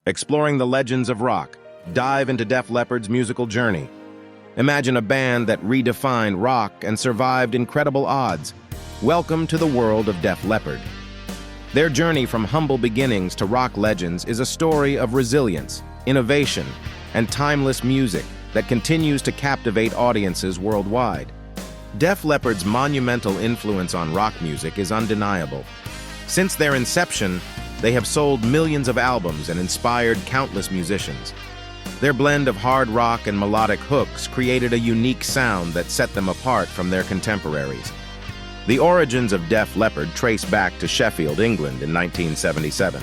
Exploring the legends of rock, dive into Def Leppard's musical journey. Imagine a band that redefined rock and survived incredible odds. Welcome to the world of Def Leppard. Their journey from humble beginnings to rock legends is a story of resilience, innovation, and timeless music that continues to captivate audiences worldwide. Def Leppard's monumental influence on rock music is undeniable. Since their inception, they have sold millions of albums and inspired countless musicians. Their blend of hard rock and melodic hooks created a unique sound that set them apart from their contemporaries. The origins of Def Leppard trace back to Sheffield, England in 1977.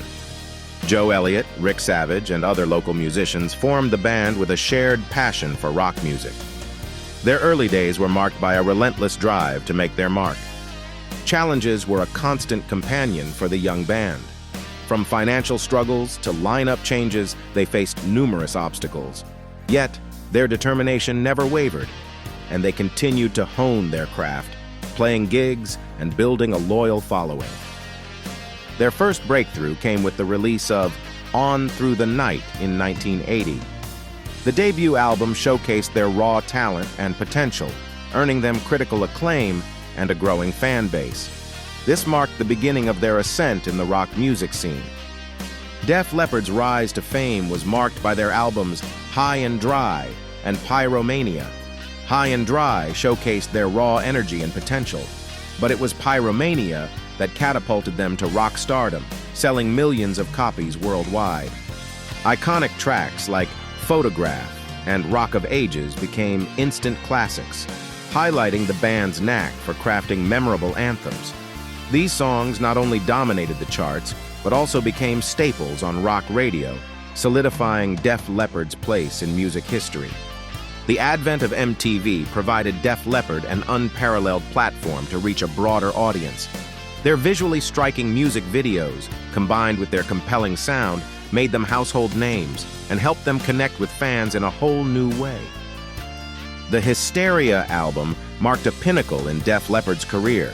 Joe Elliott, Rick Savage, and other local musicians formed the band with a shared passion for rock music. Their early days were marked by a relentless drive to make their mark. Challenges were a constant companion for the young band. From financial struggles to lineup changes, they faced numerous obstacles. Yet, their determination never wavered, and they continued to hone their craft, playing gigs and building a loyal following. Their first breakthrough came with the release of On Through the Night in 1980. The debut album showcased their raw talent and potential, earning them critical acclaim and a growing fan base. This marked the beginning of their ascent in the rock music scene. Def Leppard's rise to fame was marked by their albums High and Dry and Pyromania. High and Dry showcased their raw energy and potential, but it was Pyromania that catapulted them to rock stardom, selling millions of copies worldwide. Iconic tracks like Photograph and Rock of Ages became instant classics, highlighting the band's knack for crafting memorable anthems. These songs not only dominated the charts, but also became staples on rock radio, solidifying Def Leppard's place in music history. The advent of MTV provided Def Leppard an unparalleled platform to reach a broader audience. Their visually striking music videos, combined with their compelling sound, made them household names and helped them connect with fans in a whole new way. The Hysteria album marked a pinnacle in Def Leppard's career.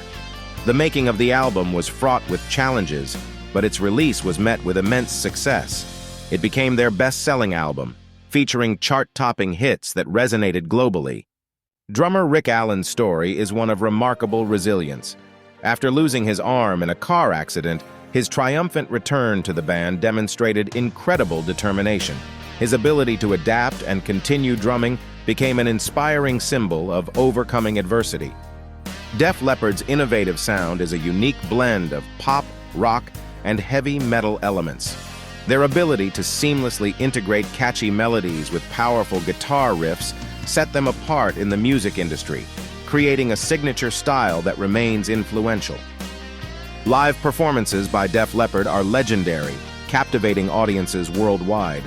The making of the album was fraught with challenges, but its release was met with immense success. It became their best-selling album, featuring chart-topping hits that resonated globally. Drummer Rick Allen's story is one of remarkable resilience. After losing his arm in a car accident, his triumphant return to the band demonstrated incredible determination. His ability to adapt and continue drumming became an inspiring symbol of overcoming adversity. Def Leppard's innovative sound is a unique blend of pop, rock, and heavy metal elements. Their ability to seamlessly integrate catchy melodies with powerful guitar riffs set them apart in the music industry, creating a signature style that remains influential. Live performances by Def Leppard are legendary, captivating audiences worldwide.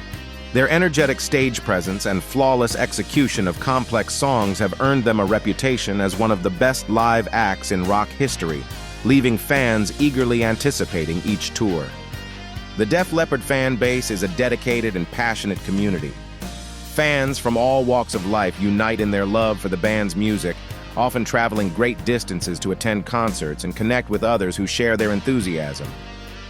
Their energetic stage presence and flawless execution of complex songs have earned them a reputation as one of the best live acts in rock history, leaving fans eagerly anticipating each tour. The Def Leppard fan base is a dedicated and passionate community. Fans from all walks of life unite in their love for the band's music, often traveling great distances to attend concerts and connect with others who share their enthusiasm.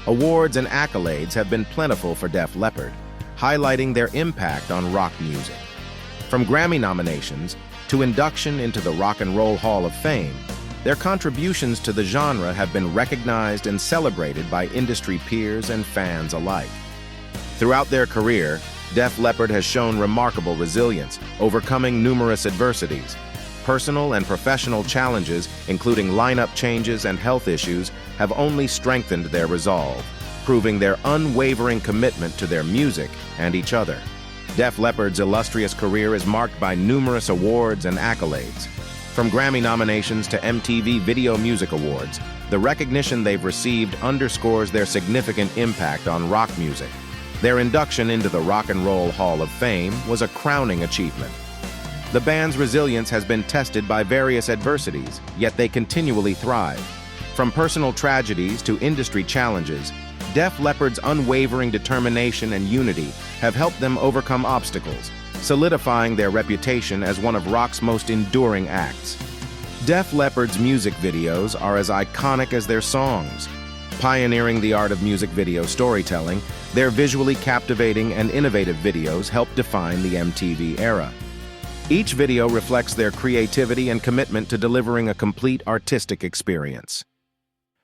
Awards and accolades have been plentiful for Def Leppard, highlighting their impact on rock music. From Grammy nominations to induction into the Rock and Roll Hall of Fame, their contributions to the genre have been recognized and celebrated by industry peers and fans alike. Throughout their career, Def Leppard has shown remarkable resilience, overcoming numerous adversities. Personal and professional challenges, including lineup changes and health issues, have only strengthened their resolve, proving their unwavering commitment to their music and each other. Def Leppard's illustrious career is marked by numerous awards and accolades. From Grammy nominations to MTV Video Music Awards, the recognition they've received underscores their significant impact on rock music. Their induction into the Rock and Roll Hall of Fame was a crowning achievement. The band's resilience has been tested by various adversities, yet they continually thrive. From personal tragedies to industry challenges, Def Leppard's unwavering determination and unity have helped them overcome obstacles, solidifying their reputation as one of rock's most enduring acts. Def Leppard's music videos are as iconic as their songs. Pioneering the art of music video storytelling, Their visually captivating and innovative videos help define the MTV era. Each video reflects their creativity and commitment to delivering a complete artistic experience.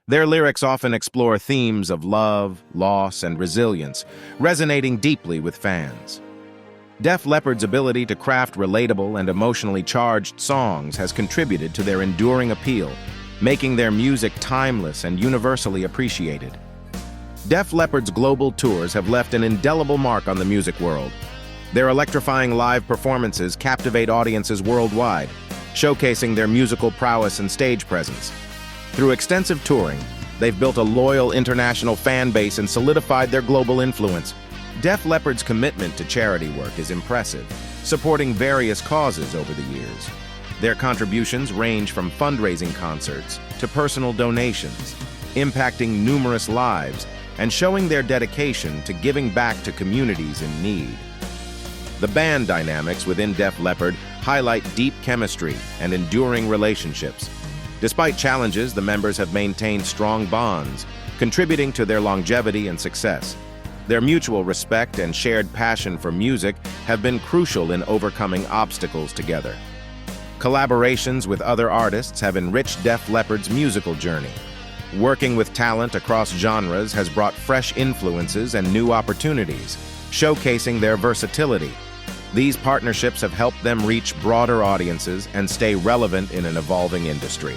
Their lyrics often explore themes of love, loss, and resilience, resonating deeply with fans. Def Leppard's ability to craft relatable and emotionally charged songs has contributed to their enduring appeal, making their music timeless and universally appreciated. Def Leppard's global tours have left an indelible mark on the music world. Their electrifying live performances captivate audiences worldwide, showcasing their musical prowess and stage presence. Through extensive touring, they've built a loyal international fan base and solidified their global influence. Def Leppard's commitment to charity work is impressive, supporting various causes over the years. Their contributions range from fundraising concerts to personal donations, impacting numerous lives and showing their dedication to giving back to communities in need. The band dynamics within Def Leppard highlight deep chemistry and enduring relationships. Despite challenges, the members have maintained strong bonds, contributing to their longevity and success. Their mutual respect and shared passion for music have been crucial in overcoming obstacles together. Collaborations with other artists have enriched Def Leppard's musical journey. Working with talent across genres has brought fresh influences and new opportunities, showcasing their versatility. These partnerships have helped them reach broader audiences and stay relevant in an evolving industry.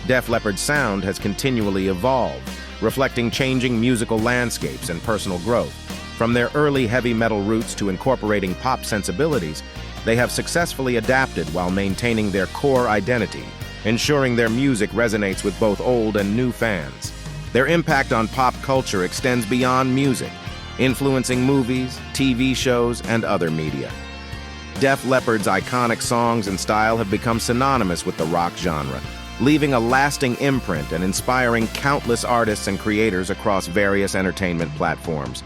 Def Leppard's sound has continually evolved, reflecting changing musical landscapes and personal growth. From their early heavy metal roots to incorporating pop sensibilities, they have successfully adapted while maintaining their core identity, ensuring their music resonates with both old and new fans. Their impact on pop culture extends beyond music, influencing movies, TV shows, and other media. Def Leppard's iconic songs and style have become synonymous with the rock genre, leaving a lasting imprint and inspiring countless artists and creators across various entertainment platforms.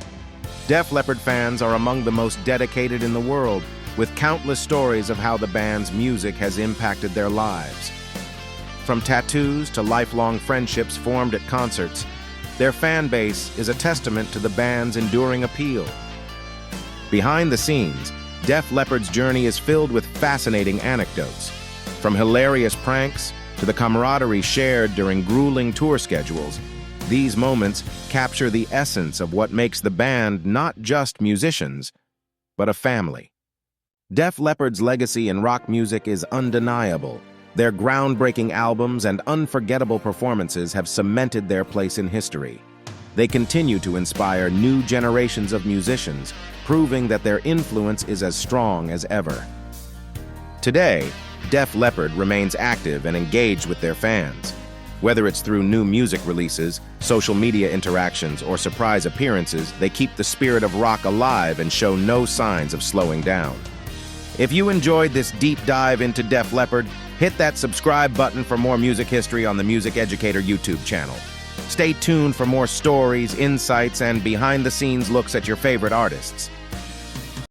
Def Leppard fans are among the most dedicated in the world, with countless stories of how the band's music has impacted their lives. From tattoos to lifelong friendships formed at concerts, their fan base is a testament to the band's enduring appeal. Behind the scenes, Def Leppard's journey is filled with fascinating anecdotes. From hilarious pranks to the camaraderie shared during grueling tour schedules, these moments capture the essence of what makes the band not just musicians, but a family. Def Leppard's legacy in rock music is undeniable. Their groundbreaking albums and unforgettable performances have cemented their place in history. They continue to inspire new generations of musicians, proving that their influence is as strong as ever. Today, Def Leppard remains active and engaged with their fans. Whether it's through new music releases, social media interactions, or surprise appearances, they keep the spirit of rock alive and show no signs of slowing down. If you enjoyed this deep dive into Def Leppard, hit that subscribe button for more music history on the Music Educator YouTube channel. Stay tuned for more stories, insights, and behind-the-scenes looks at your favorite artists.